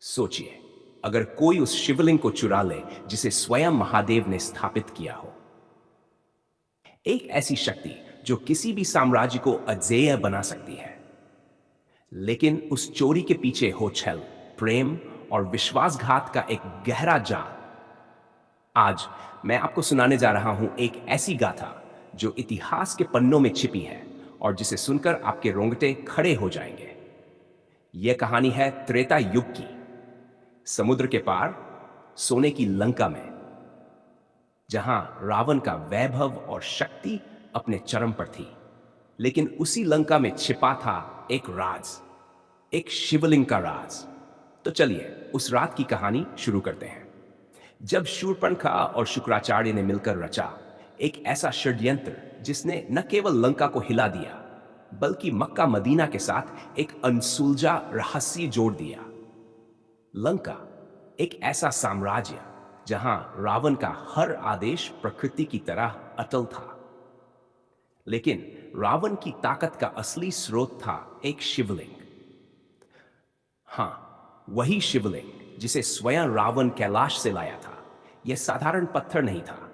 सोचिए, अगर कोई उस शिवलिंग को चुरा ले जिसे स्वयं महादेव ने स्थापित किया हो। एक ऐसी शक्ति जो किसी भी साम्राज्य को अजेय बना सकती है। लेकिन उस चोरी के पीछे हो छल, प्रेम और विश्वासघात का एक गहरा जाल। आज मैं आपको सुनाने जा रहा हूं एक ऐसी गाथा जो इतिहास के पन्नों में छिपी है और जिसे सुनकर आपके रोंगटे खड़े हो जाएंगे। यह कहानी है त्रेता युग की, समुद्र के पार, सोने की लंका में, जहां रावण का वैभव और शक्ति अपने चरम पर थी। लेकिन उसी लंका में छिपा था एक राज, एक शिवलिंग का राज। तो चलिए उस रात की कहानी शुरू करते हैं, जब शूर्पणखा और शुक्राचार्य ने मिलकर रचा एक ऐसा षड्यंत्र जिसने न केवल लंका को हिला दिया, बल्कि मक्का मदीना के साथ एक अनसुलझा रहस्य जोड़ दिया। लंका, एक ऐसा साम्राज्य जहां रावण का हर आदेश प्रकृति की तरह अटल था। लेकिन रावण की ताकत का असली स्रोत था एक शिवलिंग। हां, वही शिवलिंग जिसे स्वयं रावण कैलाश से लाया था। यह साधारण पत्थर नहीं था,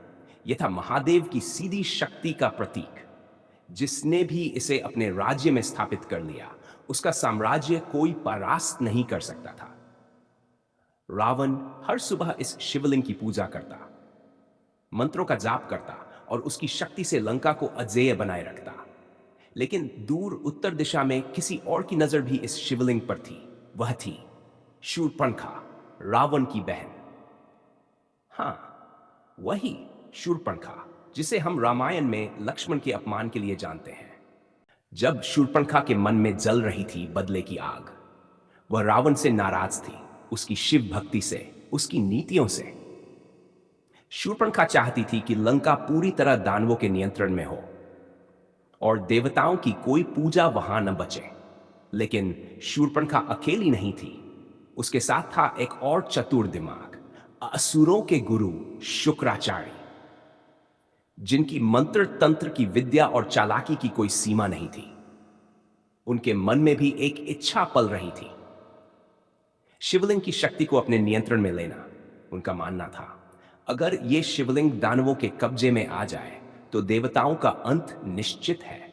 यह था महादेव की सीधी शक्ति का प्रतीक। जिसने भी इसे अपने राज्य में स्थापित कर लिया, उसका साम्राज्य कोई परास्त नहीं कर सकता था। रावण हर सुबह इस शिवलिंग की पूजा करता, मंत्रों का जाप करता और उसकी शक्ति से लंका को अजेय बनाए रखता। लेकिन दूर उत्तर दिशा में किसी और की नजर भी इस शिवलिंग पर थी। वह थी शूर्पणखा, रावण की बहन। हां, वही शूर्पणखा जिसे हम रामायण में लक्ष्मण के अपमान के लिए जानते हैं। जब शूर्पणखा के मन में जल रही थी बदले की आग, वह रावण से नाराज थी, उसकी शिव भक्ति से, उसकी नीतियों से। शूर्पणखा चाहती थी कि लंका पूरी तरह दानवों के नियंत्रण में हो और देवताओं की कोई पूजा वहां न बचे। लेकिन शूर्पणखा अकेली नहीं थी, उसके साथ था एक और चतुर दिमाग, असुरों के गुरु शुक्राचार्य, जिनकी मंत्र तंत्र की विद्या और चालाकी की कोई सीमा नहीं थी। उनके मन में भी एक इच्छा पल रही थी, शिवलिंग की शक्ति को अपने नियंत्रण में लेना। उनका मानना था, अगर यह शिवलिंग दानवों के कब्जे में आ जाए तो देवताओं का अंत निश्चित है।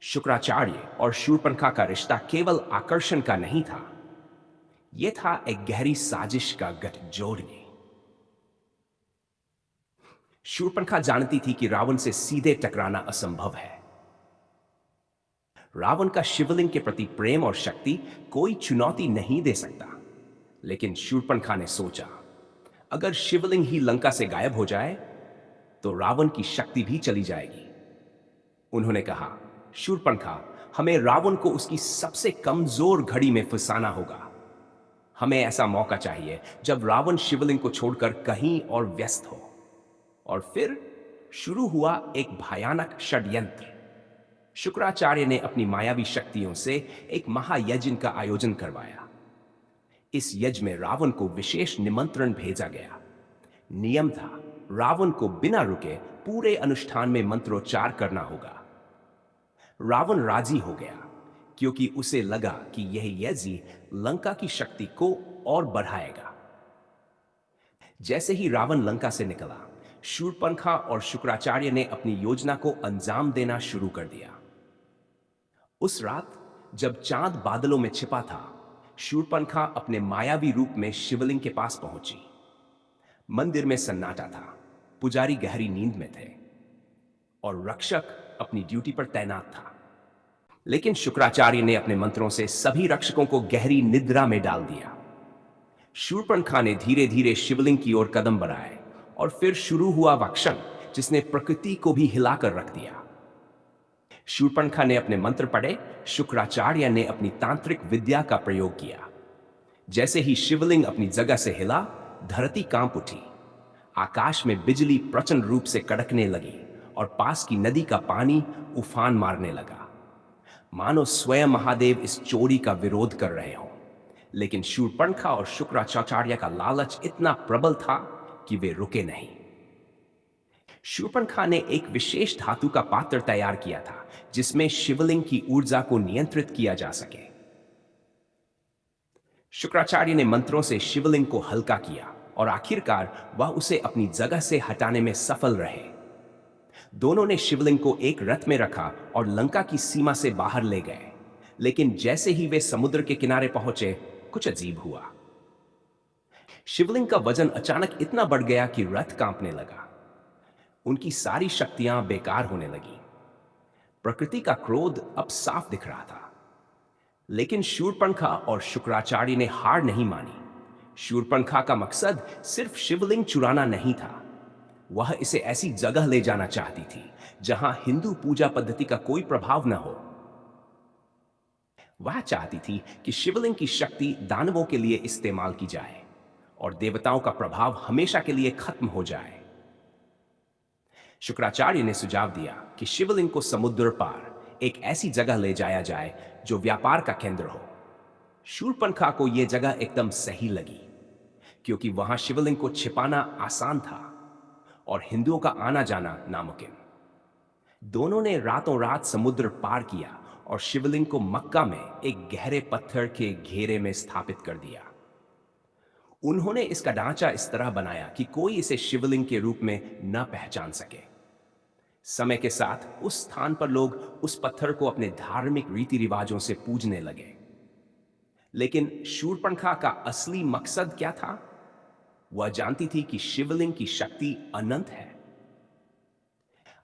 शुक्राचार्य और शूर्पणखा का रिश्ता केवल आकर्षण का नहीं था, यह था एक गहरी साजिश का गठजोड़। शूर्पणखा जानती थी कि रावण से सीधे टकराना असंभव है। रावण का शिवलिंग के प्रति प्रेम और शक्ति कोई चुनौती नहीं दे सकता। लेकिन शूर्पणखा ने सोचा, अगर शिवलिंग ही लंका से गायब हो जाए तो रावण की शक्ति भी चली जाएगी। उन्होंने कहा, शूर्पणखा, हमें रावण को उसकी सबसे कमजोर घड़ी में फंसाना होगा। हमें ऐसा मौका चाहिए जब रावण शिवलिंग को छोड़कर कहीं और व्यस्त हो। और फिर शुरू हुआ एक भयानक षड्यंत्र। शुक्राचार्य ने अपनी मायावी शक्तियों से एक महायज्ञ का आयोजन करवाया। इस यज्ञ में रावण को विशेष निमंत्रण भेजा गया। नियम था, रावण को बिना रुके पूरे अनुष्ठान में मंत्रोच्चार करना होगा। रावण राजी हो गया क्योंकि उसे लगा कि यह यज्ञ लंका की शक्ति को और बढ़ाएगा। जैसे ही रावण लंका से निकला, शूर्पणखा और शुक्राचार्य ने अपनी योजना को अंजाम देना शुरू कर दिया। उस रात जब चांद बादलों में छिपा था, शूर्पणखा अपने मायावी रूप में शिवलिंग के पास पहुंची। मंदिर में सन्नाटा था, पुजारी गहरी नींद में थे और रक्षक अपनी ड्यूटी पर तैनात था। लेकिन शुक्राचार्य ने अपने मंत्रों से सभी रक्षकों को गहरी निद्रा में डाल दिया। शूर्पणखा ने धीरे धीरे शिवलिंग की ओर कदम बढ़ाए और फिर शुरू हुआ वक्षण, जिसने प्रकृति को भी हिलाकर रख दिया। शूर्पणखा ने अपने मंत्र पढ़े, शुक्राचार्य ने अपनी तांत्रिक विद्या का प्रयोग किया। जैसे ही शिवलिंग अपनी जगह से हिला, धरती कांप उठी, आकाश में बिजली प्रचंड रूप से कड़कने लगी और पास की नदी का पानी उफान मारने लगा, मानो स्वयं महादेव इस चोरी का विरोध कर रहे हों। लेकिन शूर्पणखा और शुक्राचार्य का लालच इतना प्रबल था कि वे रुके नहीं। शूर्पणखा ने एक विशेष धातु का पात्र तैयार किया था जिसमें शिवलिंग की ऊर्जा को नियंत्रित किया जा सके। शुक्राचार्य ने मंत्रों से शिवलिंग को हल्का किया और आखिरकार वह उसे अपनी जगह से हटाने में सफल रहे। दोनों ने शिवलिंग को एक रथ में रखा और लंका की सीमा से बाहर ले गए। लेकिन जैसे ही वे समुद्र के किनारे पहुंचे, कुछ अजीब हुआ। शिवलिंग का वजन अचानक इतना बढ़ गया कि रथ कांपने लगा। उनकी सारी शक्तियां बेकार होने लगी। प्रकृति का क्रोध अब साफ दिख रहा था। लेकिन शूर्पणखा और शुक्राचार्य ने हार नहीं मानी। शूर्पणखा का मकसद सिर्फ शिवलिंग चुराना नहीं था। वह इसे ऐसी जगह ले जाना चाहती थी जहां हिंदू पूजा पद्धति का कोई प्रभाव न हो। वह चाहती थी कि शिवलिंग की शक्ति दानवों के लिए इस्तेमाल की जाए और देवताओं का प्रभाव हमेशा के लिए खत्म हो जाए। शुक्राचार्य ने सुझाव दिया कि शिवलिंग को समुद्र पार एक ऐसी जगह ले जाया जाए जो व्यापार का केंद्र हो। शूर्पणखा को यह जगह एकदम सही लगी, क्योंकि वहां शिवलिंग को छिपाना आसान था और हिंदुओं का आना जाना नामुमकिन। दोनों ने रातों रात समुद्र पार किया और शिवलिंग को मक्का में एक गहरे पत्थर के घेरे में स्थापित कर दिया। उन्होंने इसका ढांचा इस तरह बनाया कि कोई इसे शिवलिंग के रूप में न पहचान सके। समय के साथ उस स्थान पर लोग उस पत्थर को अपने धार्मिक रीति रिवाजों से पूजने लगे। लेकिन शूर्पणखा का असली मकसद क्या था? वह जानती थी कि शिवलिंग की शक्ति अनंत है।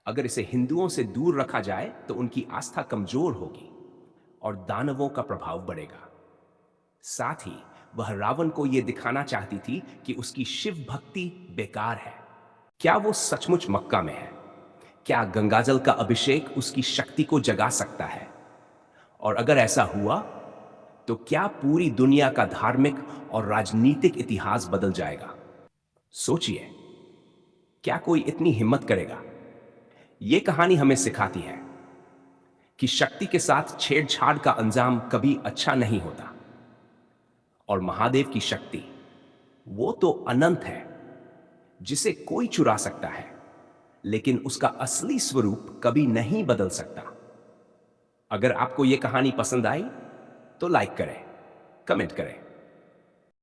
अगर इसे हिंदुओं से दूर रखा जाए तो उनकी आस्था कमजोर होगी और दानवों का प्रभाव बढ़ेगा। साथ ही वह रावण को यह दिखाना चाहती थी कि उसकी शिव भक्ति बेकार है। क्या वो सचमुच मक्का में है? क्या गंगाजल का अभिषेक उसकी शक्ति को जगा सकता है? और अगर ऐसा हुआ तो क्या पूरी दुनिया का धार्मिक और राजनीतिक इतिहास बदल जाएगा? सोचिए, क्या कोई इतनी हिम्मत करेगा? यह कहानी हमें सिखाती है कि शक्ति के साथ छेड़छाड़ का अंजाम कभी अच्छा नहीं होता। और महादेव की शक्ति, वो तो अनंत है, जिसे कोई चुरा सकता है, लेकिन उसका असली स्वरूप कभी नहीं बदल सकता। अगर आपको यह कहानी पसंद आई तो लाइक करें, कमेंट करें